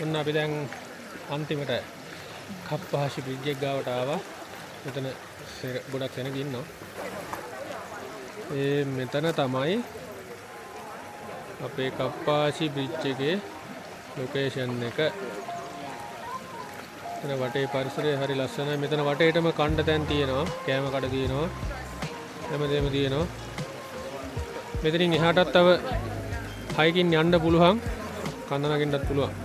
ඔන්න අපි දැන් අන්තිමට කප්පාහාසි බ්‍රිජ් එක ගාවට ආවා. මෙතන ගොඩක් සෙනග ඉන්නවා. මෙතන තමයි අපේ කප්පාහාසි බ්‍රිජ් එකේ ලොකේෂන් එක. මෙතන වටේ පරිසරය හරි ලස්සනයි. මෙතන වටේටම කණ්ඩ තැන් තියෙනවා. කෑම කඩ තියෙනවා. හැමදේම තියෙනවා. මෙතනින් එහාටත් තව හයිකින් යන්න පුළුවන්. කන්ද නගින්නත් පුළුවන්.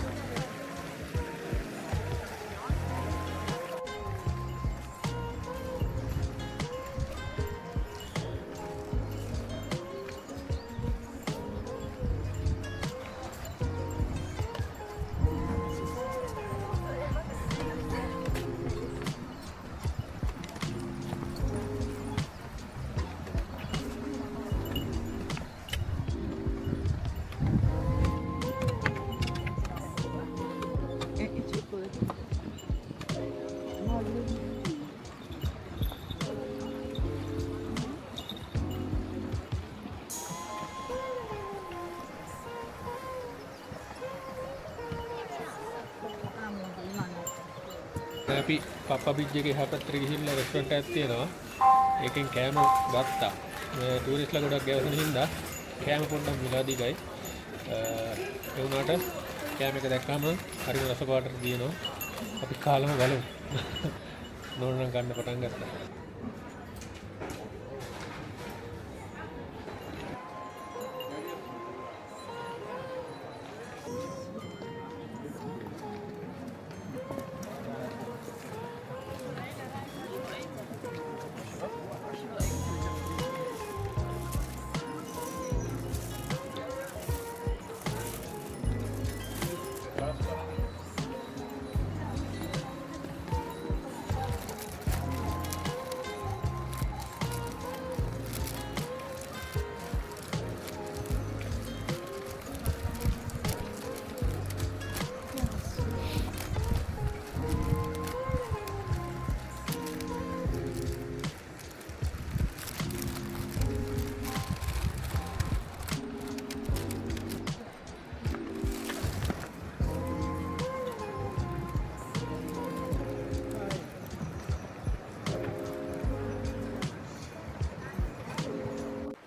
අපි කප්පා බ්‍රිජ් එකේ එහා පැත්තට ගිහිල්ලා රෙස්ටොරන්ට් එකක් තියෙනවා. ඒකෙන් කෑම ගත්තා. මේ ටූරිස්ට්ලා ගොඩක් ගැවසෙන හින්දා කෑම පොඩ්ඩක් මිලාදීගයි. ඒ වුණාට කෑම එක දැක්කම හරිම රස පාටට දිනනවා. අපි කාලම බලමු. නෝනනම් ගන්න පටන් ගත්තා.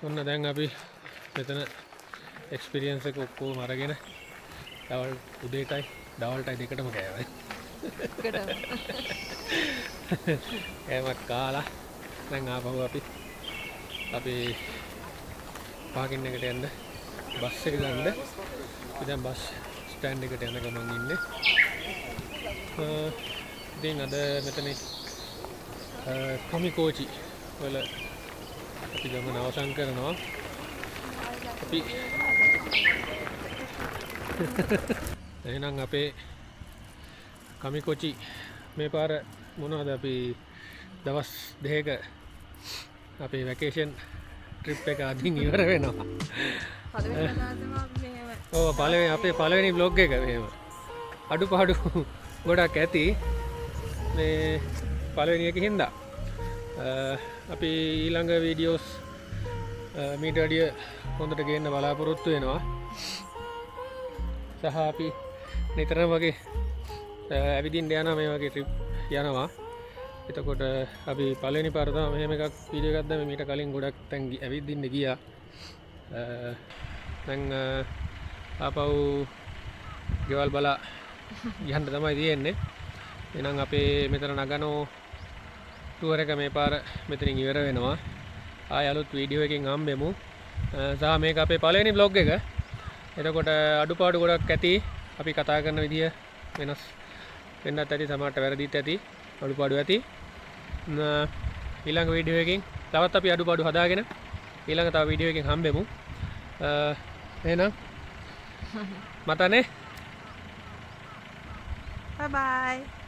ඔන්න දැන් අපි මෙතන එක්ස්පීරියන්ස් එක ඔක්කොම අරගෙන දවල් උදේටයි දවල්ටයි දෙකටම කෑවා. කෑමක් කාලා දැන් ආපහු අපි පාකින් එකට යන්න බස් එක ගන්න. දැන් බස් ස්ටෑන්ඩ් එකට යන ගමන් ඉන්නේ. ඉතින් අද මෙතන කමිකෝචි වල අපි ගමන අවසන් කරනවා. අපි එහෙනම් අපේ කමිකොචි මේ පාර මොනවද අපි දවස් දෙකක අපේ වැකේෂන් ට්‍රිප් එක අදින් ඉවර වෙනවා. අපේ පළවෙනි බ්ලොග් එක මෙහෙම අඩුපාඩු ගොඩක් ඇති මේ පළවෙනි එක හින්දා. අපි ඊළඟ වීඩියෝස් මීට වැඩිය හොඳට ගේන්න බලාපොරොත්තු වෙනවා. සහ අපි නිතරම වගේ ඇවිදින්න යනවා, මේ වගේ ට්‍රිප් යනවා. එතකොට අපි පළවෙනි පාර තමයි මෙහෙම එකක් වීඩියෝ එකක් දැම්මේ. මීට කලින් ගොඩක් තැන් ඇවිදින්න ගියා. දැන් ආපහු ගෙවල් බලා යන්න තමයි තියෙන්නේ. එහෙනම් අපේ මෙතන නගනෝ ටුවර් එක මේ පාර මෙතනින් ඉවර වෙනවා. ආය අලුත් වීඩියෝ එකකින් හම්බෙමු. සහ මේක අපේ පළවෙනි බ්ලොග් එක. එතකොට අඩුපාඩු ගොඩක් ඇති. අපි කතා කරන විදිය වෙනස් වෙන්නත් ඇති, සමහරට වැරදිත් ඇති, අඩුපාඩු ඇති. ඊළඟ වීඩියෝ එකකින් තවත් අපි අඩුපාඩු හදාගෙන ඊළඟ තව වීඩියෝ එකකින් හම්බෙමු. එහෙනම් මතනේ. Bye bye.